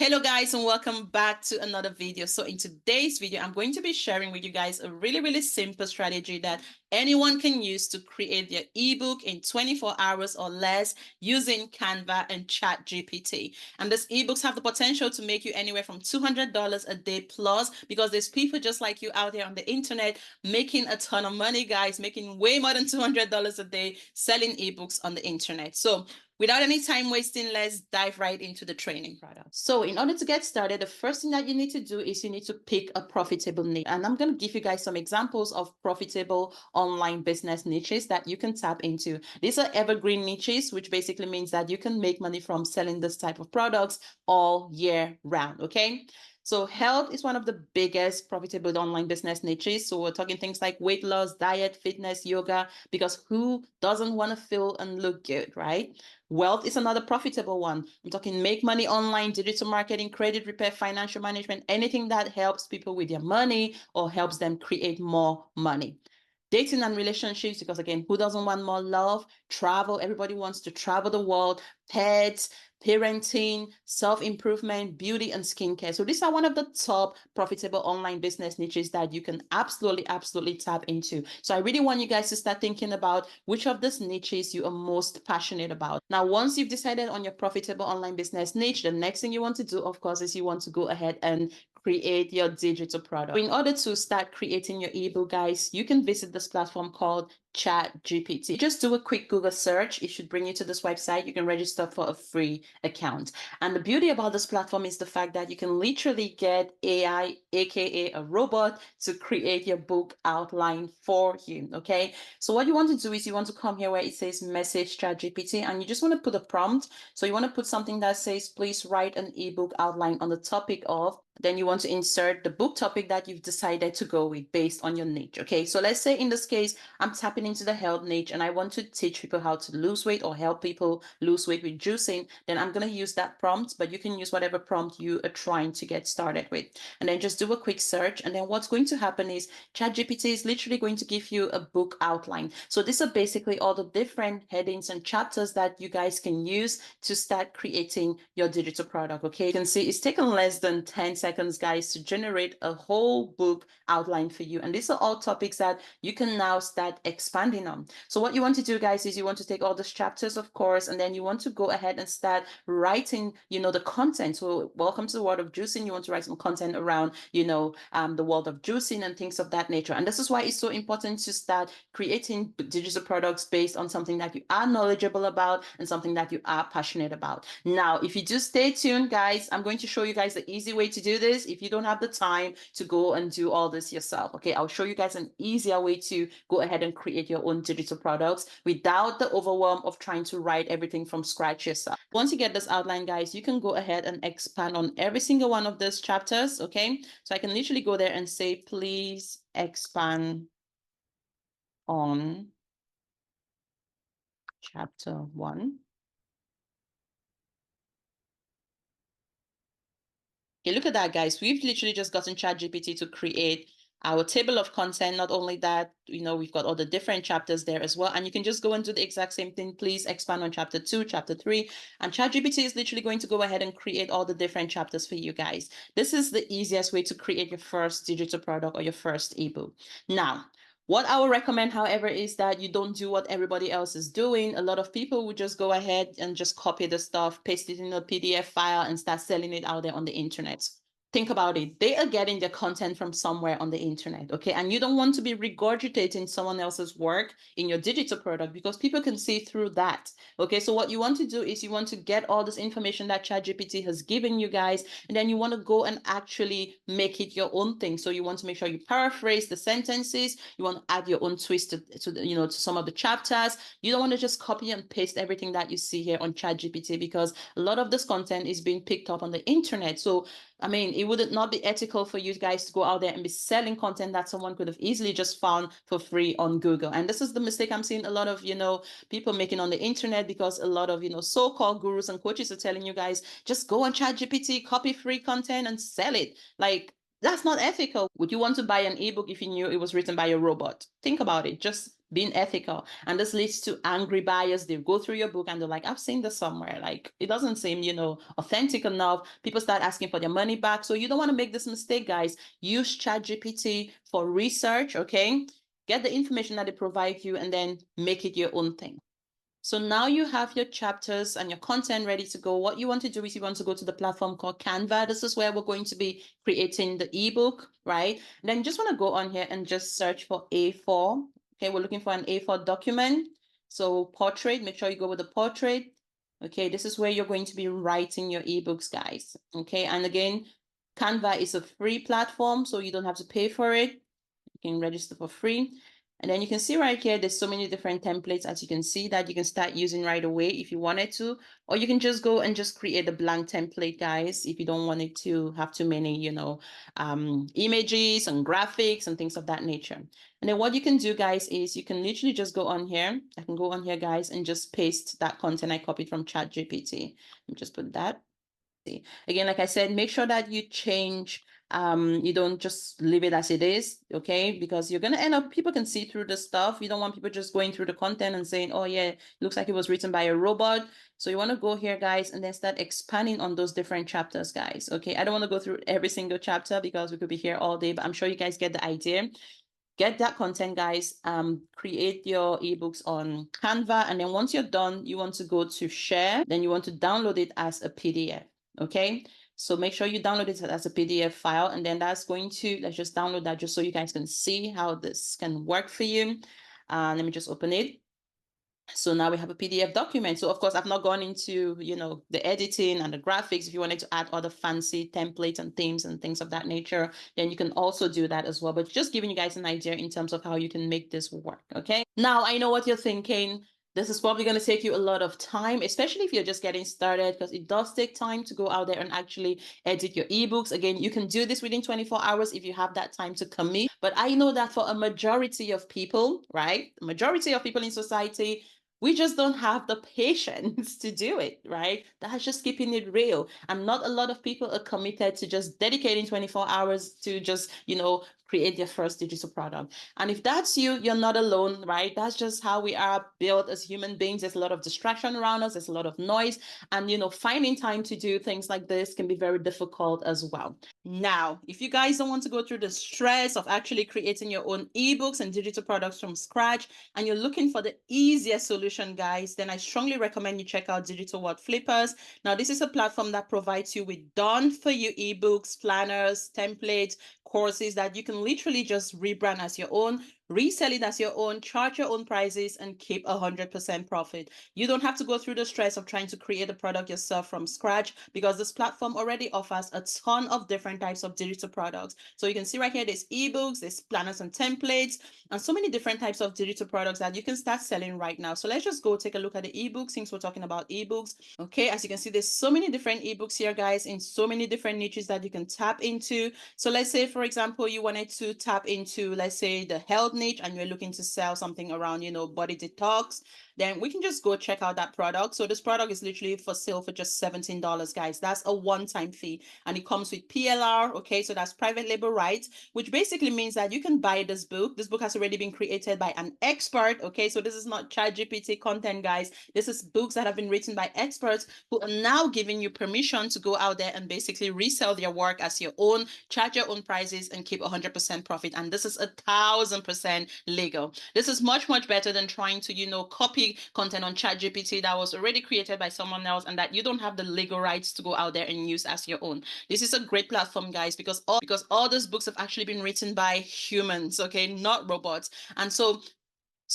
Hello guys, and welcome back to another video. So in today's video, I'm going to be sharing with you guys a really simple strategy that anyone can use to create their ebook in 24 hours or less using Canva and ChatGPT. And these ebooks have the potential to make you anywhere from $200 a day plus, because there's people just like you out there on the internet making a ton of money, guys, making way more than $200 a day selling ebooks on the internet. So without any time wasting, let's dive right into the training product. So in order to get started, the first thing that you need to do is you need to pick a profitable niche. And I'm going to give you guys some examples of profitable online business niches that you can tap into. These are evergreen niches, which basically means that you can make money from selling this type of products all year round, okay? So health is one of the biggest profitable online business niches. So we're talking things like weight loss, diet, fitness, yoga, because who doesn't want to feel and look good, right? Wealth is another profitable one. I'm talking make money online, digital marketing, credit repair, financial management, anything that helps people with their money or helps them create more money. Dating and relationships, because again, who doesn't want more love? Travel, everybody wants to travel the world. Pets, parenting, self-improvement, beauty, and skincare. So these are one of the top profitable online business niches that you can absolutely tap into. So I really want you guys to start thinking about which of these niches you are most passionate about. Now, once you've decided on your profitable online business niche, the next thing you want to do, of course, is you want to go ahead and create your digital product. In order to start creating your ebook, guys, you can visit this platform called ChatGPT. Just do a quick Google search. It should bring you to this website. You can register for a free account. And the beauty about this platform is the fact that you can literally get AI, aka a robot, to create your book outline for you. Okay. So what you want to do is you want to come here where it says message ChatGPT, and you just want to put a prompt. So you want to put something that says, please write an ebook outline on the topic of. Then you want to insert the book topic that you've decided to go with based on your niche. Okay, so let's say in this case, I'm tapping into the health niche and I want to teach people how to lose weight or help people lose weight with juicing. Then I'm going to use that prompt, but you can use whatever prompt you are trying to get started with. And then just do a quick search. And then what's going to happen is ChatGPT is literally going to give you a book outline. So these are basically all the different headings and chapters that you guys can use to start creating your digital product. Okay, you can see it's taken less than 10 seconds, guys, to generate a whole book outline for you. And these are all topics that you can now start expanding on. So what you want to do, guys, is you want to take all these chapters, of course, and then you want to go ahead and start writing, the content. So welcome to the world of juicing. You want to write some content around, the world of juicing and things of that nature. And this is why it's so important to start creating digital products based on something that you are knowledgeable about and something that you are passionate about. Now, if you do stay tuned, guys, I'm going to show you guys the easy way to do this if you don't have the time to go and do all this yourself. Okay, I'll show you guys an easier way to go ahead and create your own digital products without the overwhelm of trying to write everything from scratch yourself. Once you get this outline, guys, you can go ahead and expand on every single one of these chapters. Okay, so I can literally go there and say, please expand on chapter 1. Okay, look at that, guys. We've literally just gotten ChatGPT to create our table of content. Not only that, we've got all the different chapters there as well. And you can just go and do the exact same thing. Please expand on chapter 2, chapter 3. And ChatGPT is literally going to go ahead and create all the different chapters for you guys. This is the easiest way to create your first digital product or your first ebook. Now, what I would recommend, however, is that you don't do what everybody else is doing. A lot of people would just go ahead and just copy the stuff, paste it in a PDF file, and start selling it out there on the internet. Think about it. They are getting their content from somewhere on the internet, okay? And you don't want to be regurgitating someone else's work in your digital product because people can see through that, okay? So what you want to do is you want to get all this information that ChatGPT has given you guys, and then you want to go and actually make it your own thing. So you want to make sure you paraphrase the sentences. You want to add your own twist to some of the chapters. You don't want to just copy and paste everything that you see here on ChatGPT because a lot of this content is being picked up on the internet. So I mean, it would not be ethical for you guys to go out there and be selling content that someone could have easily just found for free on Google. And this is the mistake I'm seeing a lot of, people making on the internet, because a lot of, so-called gurus and coaches are telling you guys, just go on ChatGPT, copy free content and sell it. Like, that's not ethical. Would you want to buy an ebook if you knew it was written by a robot? Think about it. Just being ethical. And this leads to angry buyers. They go through your book and they're like, I've seen this somewhere. Like, it doesn't seem, authentic enough. People start asking for their money back. So you don't want to make this mistake, guys. Use ChatGPT for research, okay? Get the information that they provide you and then make it your own thing. So now you have your chapters and your content ready to go. What you want to do is you want to go to the platform called Canva. This is where we're going to be creating the ebook, right? And then you just want to go on here and just search for A4. Okay, we're looking for an A4 document. So portrait, make sure you go with the portrait. Okay, this is where you're going to be writing your ebooks, guys. Okay, and again, Canva is a free platform, so you don't have to pay for it. You can register for free. And then you can see right here, there's so many different templates, as you can see, that you can start using right away if you wanted to, or you can just go and just create a blank template, guys, if you don't want it to have too many, images and graphics and things of that nature. And then what you can do, guys, is you can literally just go on here. I can go on here, guys, and just paste that content I copied from ChatGPT. And just put that. Again, like I said, make sure that you change, you don't just leave it as it is, okay? Because you're gonna end up, people can see through the stuff. You don't want people just going through the content and saying, oh yeah, it looks like it was written by a robot. So you wanna go here, guys, and then start expanding on those different chapters, guys, okay? I don't wanna go through every single chapter because we could be here all day, but I'm sure you guys get the idea. Get that content, guys. Create your ebooks on Canva. And then once you're done, you want to go to share. Then you want to download it as a PDF. Okay. So make sure you download it as a PDF file. And then that's going to, let's just download that just so you guys can see how this can work for you. Let me just open it. So now we have a PDF document. So of course, I've not gone into, the editing and the graphics. If you wanted to add other fancy templates and themes and things of that nature, then you can also do that as well. But just giving you guys an idea in terms of how you can make this work. Okay. Now I know what you're thinking. This is probably going to take you a lot of time, especially if you're just getting started, because it does take time to go out there and actually edit your ebooks. Again, you can do this within 24 hours if you have that time to commit. But I know that for a majority of people, right? The majority of people in society, we just don't have the patience to do it, right? That's just keeping it real. And not a lot of people are committed to just dedicating 24 hours to just, create their first digital product. And if that's you, you're not alone, right? That's just how we are built as human beings. There's a lot of distraction around us. There's a lot of noise. And, finding time to do things like this can be very difficult as well. Now, if you guys don't want to go through the stress of actually creating your own ebooks and digital products from scratch, and you're looking for the easiest solution, guys, then I strongly recommend you check out Digital World Flippers. Now, this is a platform that provides you with done for you ebooks, planners, templates, courses that you can literally just rebrand as your own, resell it as your own, charge your own prices, and keep 100% profit. You don't have to go through the stress of trying to create a product yourself from scratch, because this platform already offers a ton of different types of digital products. So you can see right here, there's ebooks, there's planners and templates, and so many different types of digital products that you can start selling right now. So let's just go take a look at the ebooks, since we're talking about ebooks. Okay, as you can see, there's so many different ebooks here, guys, in so many different niches that you can tap into. So let's say, for example, you wanted to tap into, let's say, the health niche, and you're looking to sell something around, body detox, then we can just go check out that product. So this product is literally for sale for just $17, guys. That's a one-time fee, and it comes with PLR. Okay, so that's private label rights, which basically means that you can buy this book. This book has already been created by an expert. Okay, so this is not ChatGPT content, guys. This is books that have been written by experts who are now giving you permission to go out there and basically resell their work as your own, charge your own prices, and keep 100% profit. And this is 1,000% legal. This is much, much better than trying to, copy content on ChatGPT that was already created by someone else and that you don't have the legal rights to go out there and use as your own. This is a great platform, guys, because all those books have actually been written by humans, okay, not robots. And so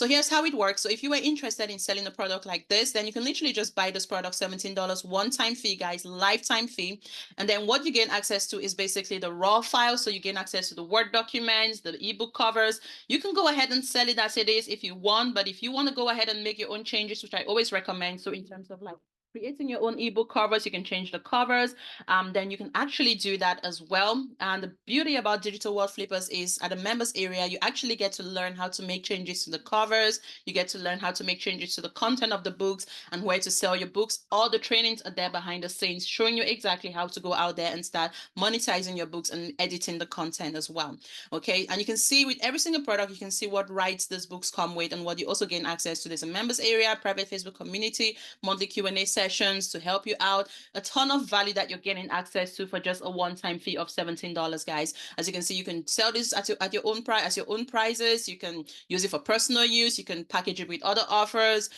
here's how it works. So if you were interested in selling a product like this, then you can literally just buy this product, $17, one-time fee, guys, lifetime fee. And then what you gain access to is basically the raw file. So you gain access to the Word documents, the ebook covers. You can go ahead and sell it as it is if you want, but if you want to go ahead and make your own changes, which I always recommend, so in terms of like creating your own ebook covers. You can change the covers. Then you can actually do that as well. And the beauty about Digital World Flippers is at the members area, you actually get to learn how to make changes to the covers. You get to learn how to make changes to the content of the books and where to sell your books. All the trainings are there behind the scenes, showing you exactly how to go out there and start monetizing your books and editing the content as well. Okay. And you can see with every single product, you can see what rights these books come with and what you also gain access to. There's a members area, private Facebook community, monthly Q&A sessions to help you out, a ton of value that you're getting access to for just a one-time fee of $17, guys. As you can see, you can sell this at your own price, as your own prices. You can use it for personal use. You can package it with other offers.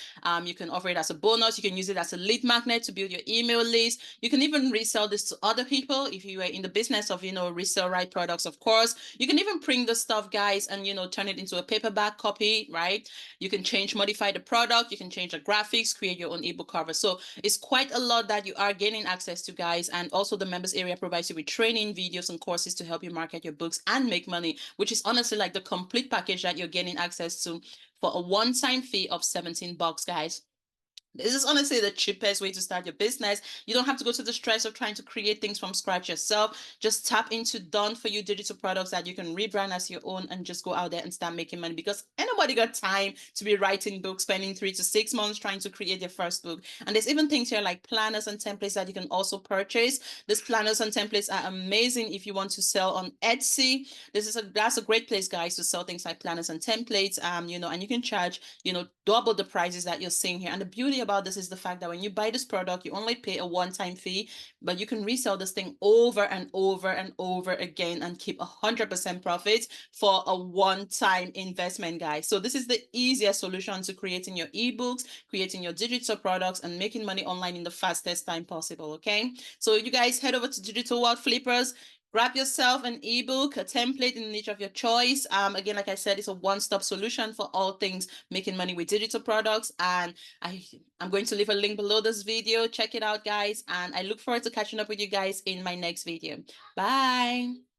You can offer it as a bonus. You can use it as a lead magnet to build your email list. You can even resell this to other people if you are in the business of, resell right products, of course. You can even print the stuff, guys, and, turn it into a paperback copy, right? You can modify the product. You can change the graphics, create your own ebook cover. So it's quite a lot that you are gaining access to, guys. And also the members area provides you with training videos and courses to help you market your books and make money, which is honestly like the complete package that you're gaining access to for a one-time fee of $17, guys. This is honestly the cheapest way to start your business. You don't have to go to the stress of trying to create things from scratch yourself. Just tap into done for you digital products that you can rebrand as your own and just go out there and start making money, because anybody got time to be writing books, spending 3 to 6 months trying to create their first book. And there's even things here like planners and templates that you can also purchase. These planners and templates are amazing if you want to sell on Etsy. That's a great place, guys, to sell things like planners and templates. And you can charge, double the prices that you're seeing here. And the beauty about this is the fact that when you buy this product, you only pay a one-time fee, but you can resell this thing over and over and over again and keep 100% profit for a one-time investment, guys. So this is the easiest solution to creating your ebooks, creating your digital products, and making money online in the fastest time possible. Okay, so you guys head over to Digital World Flippers. Grab yourself an ebook, a template in niche of your choice. Again, like I said, it's a one-stop solution for all things making money with digital products. And I'm going to leave a link below this video. Check it out, guys. And I look forward to catching up with you guys in my next video. Bye.